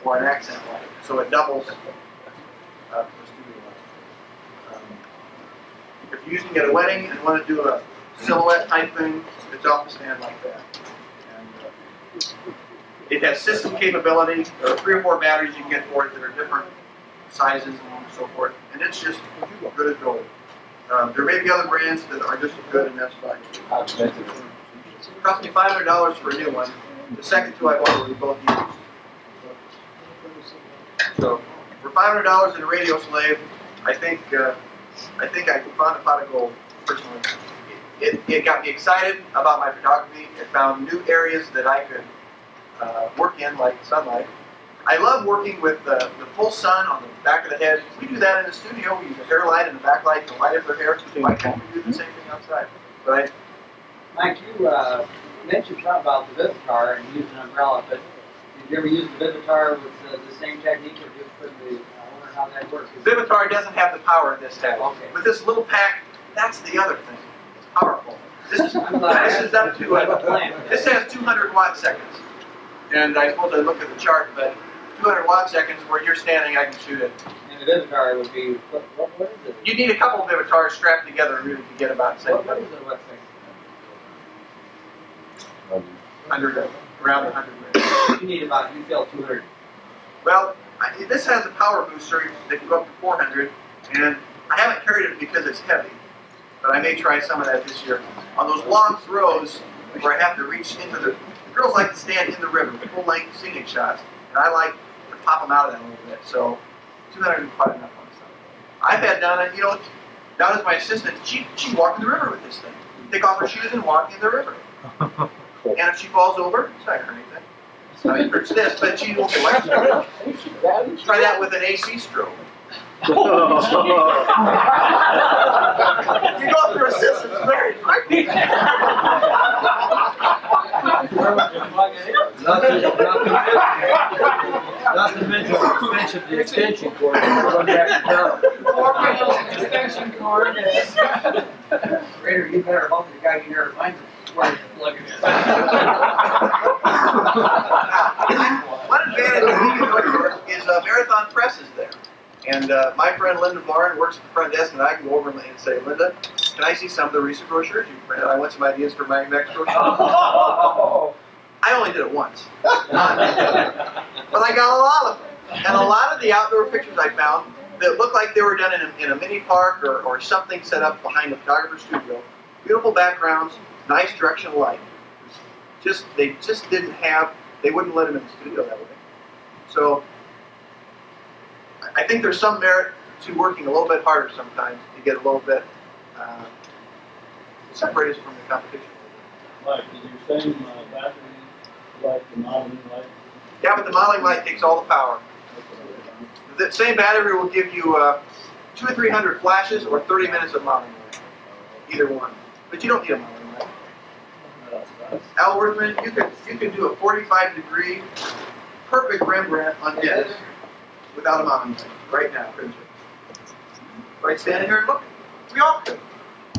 or an accent light. So it doubles for studio light. If you're using it at a wedding and want to do a silhouette type thing, it's off the stand like that. And it has system capability. There are 3 or 4 batteries you can get for it that are different sizes and so forth. And it's just good as gold. There may be other brands that are just as good, and that's fine. It cost me $500 for a new one. The second 2 I bought were both used. So for $500 in a radio slave, I think I found a pot of gold personally. It got me excited about my photography. It found new areas that I could work in, like sunlight. I love working with the full sun on the back of the head. We do that in the studio. We use a hair light and a backlight to light up their hair. Why can't we do the same thing outside? Right? Mike, you mentioned something about the Vivitar and using an umbrella, but did you ever use the Vivitar with the same technique, or just put the? I wonder how that works. Vivitar doesn't have the power this has. Okay. With this little pack, that's the other thing. It's powerful. This is up to this has 200 watt seconds, and I suppose I look at the chart, but 200 watt seconds where you're standing, I can shoot it. And the Vivitar would be what is it? You need a couple of Vivitars strapped together really to get about the same. What is it? What thing? 100, around 100 minutes. You need about, you feel 200. Well, This has a power booster that can go up to 400, and I haven't carried it because it's heavy, but I may try some of that this year. On those long throws where I have to reach into the girls like to stand in the river, full-length scenic shots, and I like to pop them out of that a little bit. So 200 is quite enough on some. I've had Donna, you know, Donna's my assistant. She walk in the river with this thing. Take off her shoes and walk in the river. And if she falls over, it's not hurt anything. I mean, it's this, but she won't get wet. Try that with an AC stroke. You go through assistance very quickly. Not to mention the extension cord. Run back to town. 4 rails extension cord. Raider, you better hope the guy you never finds is where you plug it in. One advantage of being is marathon presses there. And my friend Linda Varn works at the front desk, and I can go over and say, Linda, can I see some of the recent brochures you printed? I want some ideas for my next brochure. I only did it once. But I got a lot of them. And a lot of the outdoor pictures I found that looked like they were done in a mini park or something set up behind a photographer's studio. Beautiful backgrounds, nice directional light. They just didn't have, they wouldn't let them in the studio that way. So I think there's some merit to working a little bit harder sometimes to get a little bit separate us from the competition. Like, is your same battery like the modeling light? Yeah, but the modeling light takes all the power. The same battery will give you 200 or 300 flashes or 30 minutes of modeling light. Either one. But you don't need a modeling light. Al Worthman, you can do a 45-degree perfect Rembrandt on Dennis without a modeling light right now, couldn't you? Right, standing here and looking. We all could.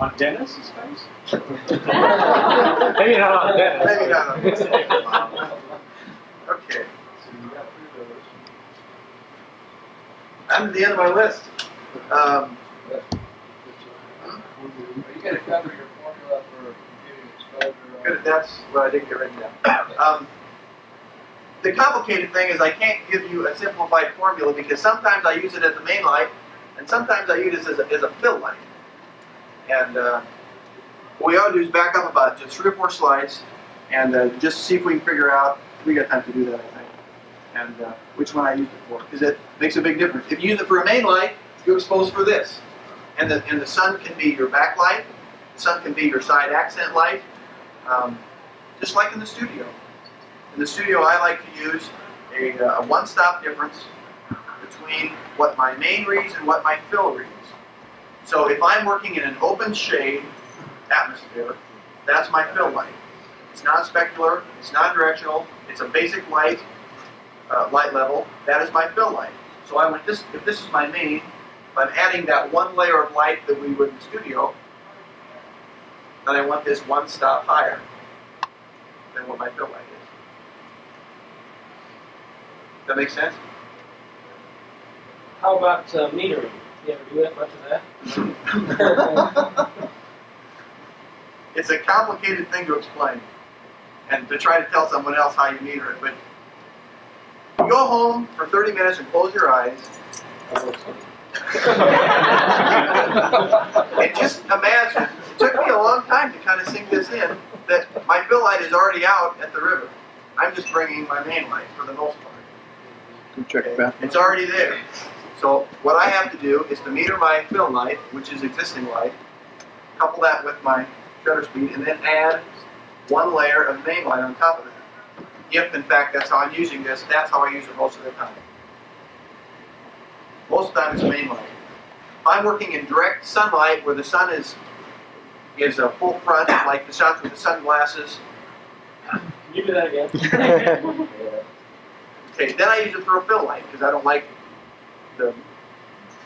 On Dennis's face? Maybe not on Dennis. Maybe not on Dennis. Okay. I'm at the end of my list. You got to cover your formula for computing exposure. Good, that's what I didn't get written down. The complicated thing is I can't give you a simplified formula because sometimes I use it as a main light and sometimes I use it as a fill light. And what we ought to do is back up about just 3 or 4 slides and just see if we can figure out, we got time to do that I think, and which one I use it for, because it makes a big difference. If you use it for a main light, you expose for this. And the sun can be your backlight, the sun can be your side accent light, just like in the studio. In the studio, I like to use a one-stop difference between what my main reads and what my fill reads. So if I'm working in an open shade atmosphere, that's my fill light. It's non-specular, it's non-directional, it's a basic light, light level. That is my fill light. So I want this. If this is my main, if I'm adding that one layer of light that we would in the studio, then I want this one stop higher than what my fill light is. That make sense? How about metering? You ever do that much of that? It's a complicated thing to explain and to try to tell someone else how you meter it. But you go home for 30 minutes and close your eyes. And just imagine, it took me a long time to kind of sink this in, that my fill light is already out at the river. I'm just bringing my main light for the most part. It's already there. So what I have to do is to meter my fill light, which is existing light, couple that with my shutter speed, and then add one layer of main light on top of that. If, in fact, that's how I'm using this, that's how I use it most of the time. Most of the time it's main light. If I'm working in direct sunlight where the sun is a full front, like the shots with the sunglasses. Can you do that again? Okay, then I use it for a fill light because I don't like the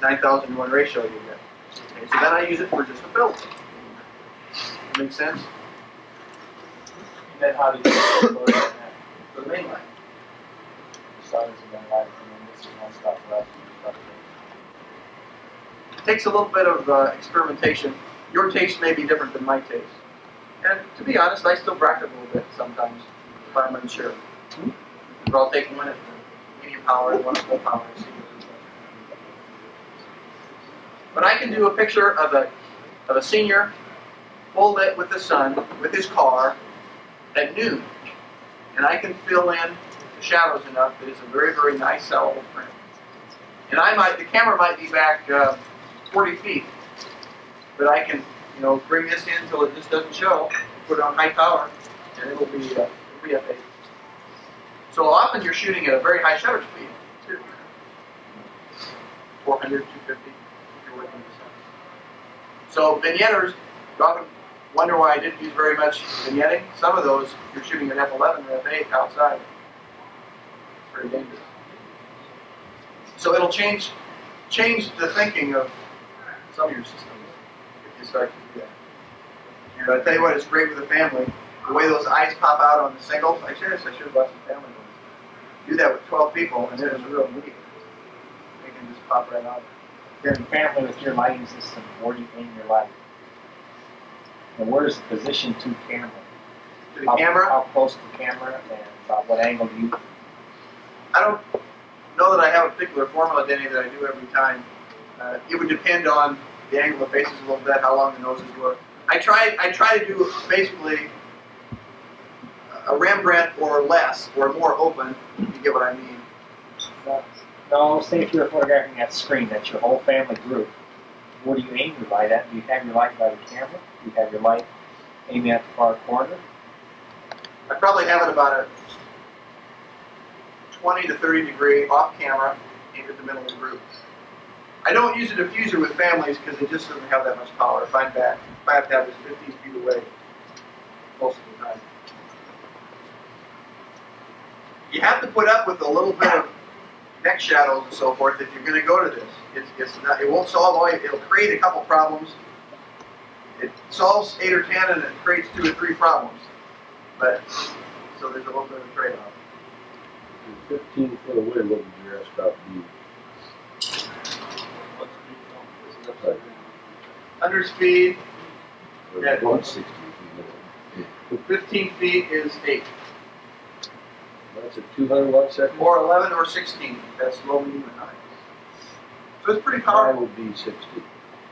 9,000 to 1 ratio you get. Okay, so then I use it for just a fill light. Make sense? And then how do you explode it? For the main light. The sun is in the light, and then this is one stop left. It takes a little bit of experimentation. Your taste may be different than my taste. And to be honest, I still bracket a little bit sometimes if I'm unsure. But I'll take one at the medium power, one at full power. But I can do a picture of a senior, full lit with the sun, with his car, at noon. And I can fill in the shadows enough that it's a very, very nice sellable print. And the camera might be back 40 feet, but I can, bring this in until it just doesn't show, put it on high power, and it'll be f8. So often you're shooting at a very high shutter speed, too. 400, 250, if you're working with the sun. So vignetters, you often wonder why I didn't use very much vignetting. Some of those, you're shooting at f11 or f8 outside. It's very dangerous. So it'll change the thinking of some of your systems if you start to do that. And I tell you what, it's great with a family. The way those eyes pop out on the singles, I should have left some family ones. Do that with 12 people, and it is real neat. They can just pop right out. Then family with your lighting system, where do you aim your light? And where's the position to camera? To the camera? How close to the camera, and about what angle do you? I don't know that I have a particular formula, Denny, that I do every time. It would depend on the angle of the faces a little bit, how long the noses were. I try to do basically a Rembrandt or less, or more open. You get what I mean? No, say if you're photographing that screen, that's your whole family group. What do you aim your light at? Do you have your light by the camera? Do you have your light aiming at the far corner? I probably have it about a 20 to 30 degree off camera, aimed at the middle of the group. I don't use a diffuser with families because it just doesn't have that much power. If I have to have this 15 feet away most of the time. You have to put up with a little bit of neck shadows and so forth if you're going to go to this. It won't solve all. It'll create a couple problems. It solves 8 or 10 and it creates 2 or 3 problems. But so there's a little bit of a trade-off. 15 foot away, what would your f-stop be? Under speed, Yeah, 160 feet. 15 feet is 8. That's a 200 watt second? Or 11 or 16. That's low, medium, and high. So it's pretty High powerful. would be 60.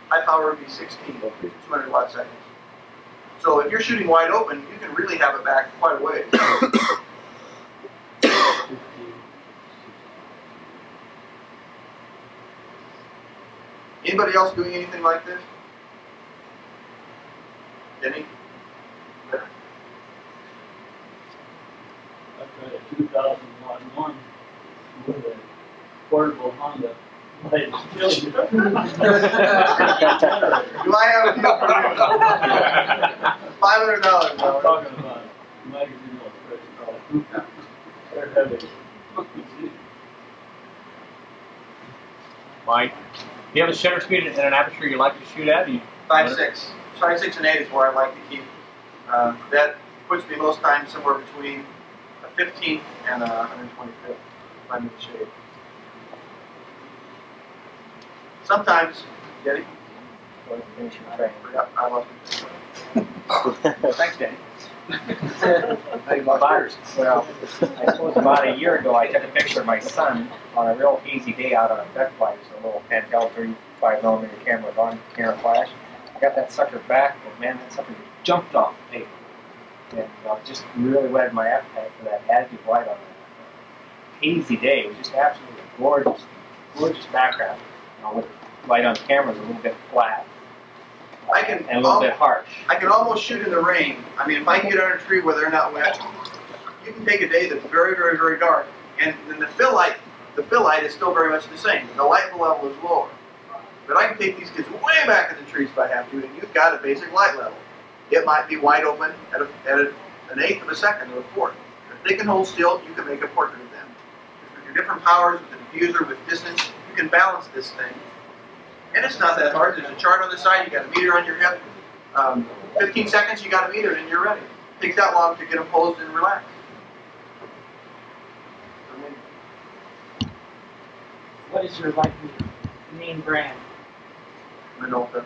High power would be 16, Okay. 200 watt seconds. So if you're shooting wide open, you can really have it back quite a ways. Anybody else doing anything like this? Denny? I've got a 2000 watt one with a portable Honda. Do I have a deal for you? $500. I'm talking about magazine illustration. They're heavy. Mike, do you have a shutter speed and an aperture you like to shoot at? 5.6. 5.6 and 8 is where I like to keep. That puts me most times somewhere between a 15th and a 125th if I'm in the shade. Sometimes, Getty? I lost it. Thanks, Danny. Well, I suppose about a year ago I took a picture of my son on a real hazy day out on a deck flight. It was a little handheld 35mm camera with on-camera flash. I got that sucker back, and man, that sucker jumped off the paper. And just really whetted my appetite for that additive light on a hazy day. It was just absolutely gorgeous, gorgeous background. With light on camera is a little bit flat. And a little bit harsh. I can almost shoot in the rain. I mean, if I can get under a tree where they're not wet, you can take a day that's very, very, very dark, and then the fill light is still very much the same. The light level is lower. But I can take these kids way back in the trees if I have to, and you've got a basic light level. It might be wide open at an eighth of a second or a fourth. If they can hold still, you can make a portrait of them. With your different powers, with the diffuser, with distance, you can balance this thing. And it's not that hard. There's a chart on the side. You got a meter on your hip. 15 seconds, you got a meter, and you're ready. It takes that long to get them posed and relaxed. What is your name brand? Minolta.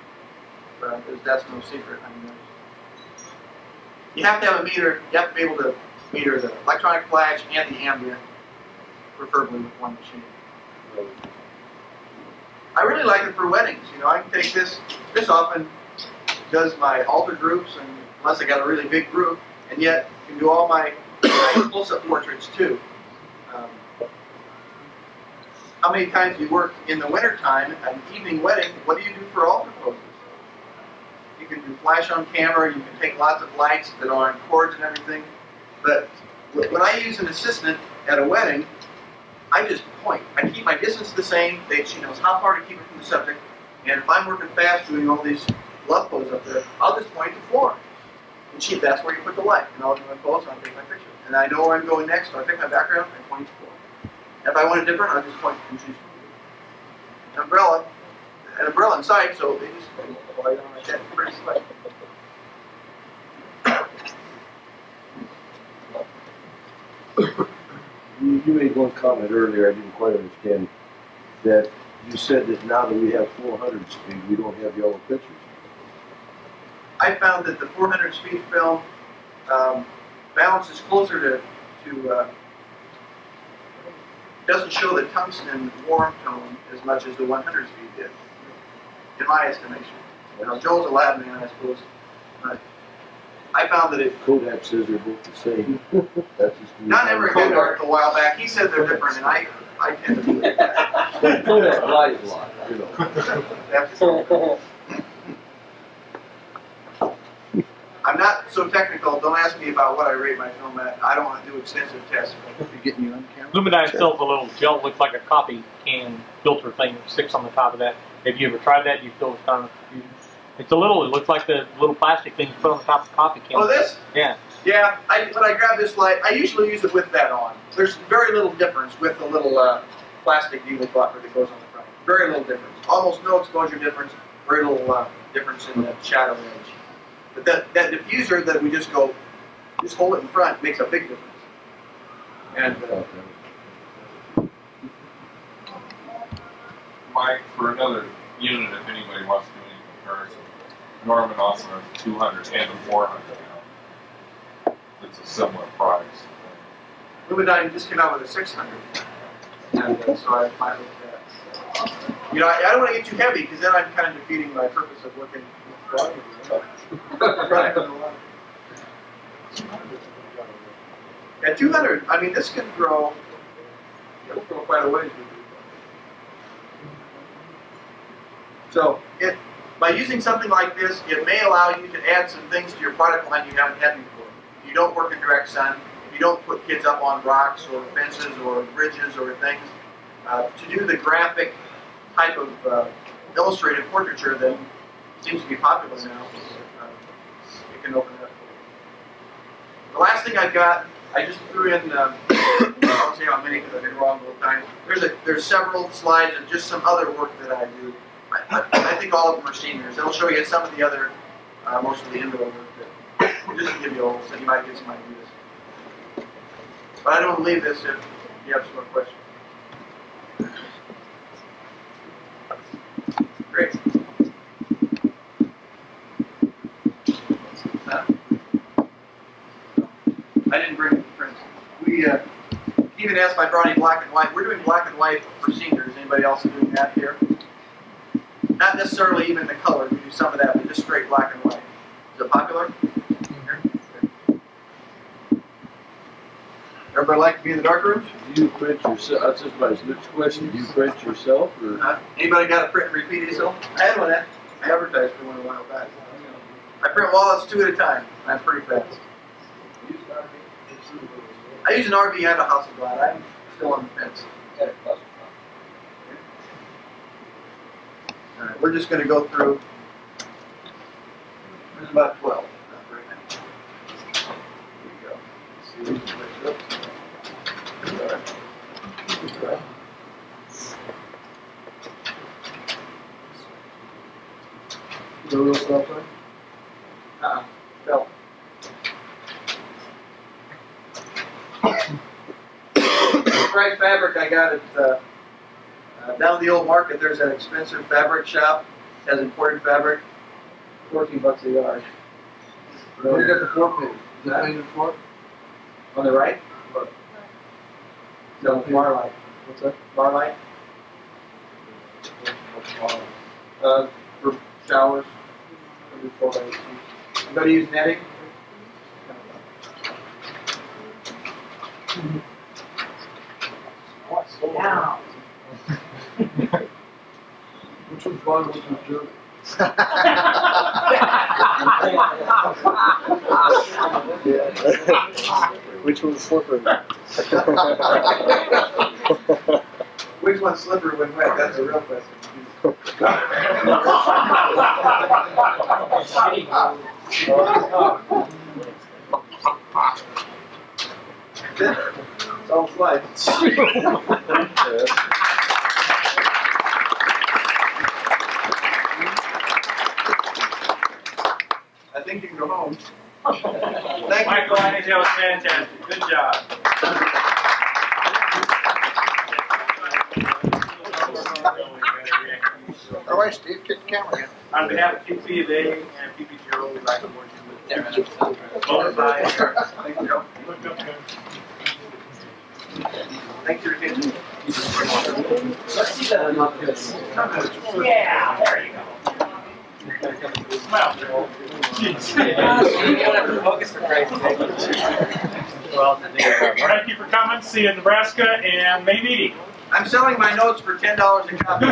That's no secret. I mean, you have to have a meter. You have to be able to meter the electronic flash and the ambient. preferably with one machine. I really like it for weddings. You know, I can take this. This often does my altar groups, and unless I got a really big group, and yet can do all my close-up portraits too. How many times do you work in the wintertime at an evening wedding? What do you do for altar poses? You can do flash on camera, you can take lots of lights that are on cords and everything. But when I use an assistant at a wedding, I just point. I keep my distance the same. She knows how far to keep it from the subject. And if I'm working fast doing all these love poses up there, I'll just point to floor. And that's where you put the light. And I'll do my pose and I'll take my picture. And I know where I'm going next, so I pick my background and point to floor. If I want it different, I'll just point and choose an umbrella inside, so they just fly down like that pretty slick. You made one comment earlier I didn't quite understand, that you said that now that we have 400 speed, we don't have yellow pictures. I found that the 400 speed film balances closer to doesn't show the tungsten warm tone as much as the 100 speed did, in my estimation. You know, Joel's a lab man, I suppose, but I found that it... Kodak says they're both the same. That's just Not ever got an article a while back. He said they're different, and I tend to believe that. Kodak lies a lot, you know. I'm not so technical. Don't ask me about what I rate my film at. I don't want to do extensive tests. You're getting you on camera? Luminize sells a little gel, looks like a coffee can filter thing that sticks on the top of that. Have you ever tried that? You feel it's kind of confusing? It's a little, it looks like the little plastic thing you put on the top of the coffee can. Oh, this? Yeah. Yeah, when I grab this light, I usually use it with that on. There's very little difference with the little plastic needle blocker that goes on the front. Very little difference. Almost no exposure difference. Very little difference in the shadow edge. But that diffuser that we just hold it in front makes a big difference. And Mike, for another unit, if anybody wants to do any comparison, Norman also has a 200 and a 400 now. It's a similar price. Lumidyne just came out with a 600. And so I might look at that. You know, I don't want to get too heavy because then I'm kind of defeating my purpose of looking broad. Right. At 200, I mean, this can grow, it'll grow quite a ways. So, by using something like this, it may allow you to add some things to your product line you haven't had before. If you don't work in direct sun, if you don't put kids up on rocks or fences or bridges or things, to do the graphic type of illustrated portraiture that seems to be popular now, it can open it up. The last thing I've got, I just threw in, I won't say how many because I've been wrong both times. There's several slides of just some other work that I do. I think all of them are seniors. It'll show you some of the other, most of the indoor work that, just to give you a little, so you might get some ideas. But I don't leave this if you have some more questions. Great. I didn't bring the prints. We even asked if I brought any black and white. We're doing black and white for seniors. Anybody else doing that here? Not necessarily even the color. We do some of that, but just straight black and white. Is it popular? Everybody like to be in the dark rooms? Do you print yourself? That's just my next question. Do you print yourself? Or? Anybody got a print and repeat yourself? I had one. I advertised for one a while back. I print wallets 2 at a time. I'm pretty fast. I use an RV and a House of God. I'm still on the fence. All right, we're just going to go through. There's about 12. Not very many. Here we go. No real stop sign? Bill. Striped fabric I got at down the old market. There's an expensive fabric shop. It has imported fabric. $14 a yard. Where you got the 4 page? Is that painted for? On the right? No, Marlight. What's that? Marlight? For showers. Anybody use netting? Now. Which one's fun, which one's dirty? Which one's slippery? Which one's slippery when wet? That's a real question. It's all flight. I think you can go home. Thank you. Michael, I think that was fantastic. Good job. All right, Steve, get the camera again. On behalf of PPGO and PPGO, we'd like to award you with both sides. Thank you, Joe. Thank you for your attention. Let's see that. Yeah, there you go. Smile, Joe. You don't have to focus for Christ's sake. Thank you for coming. See you in Nebraska and May meeting. I'm selling my notes for $10 a copy.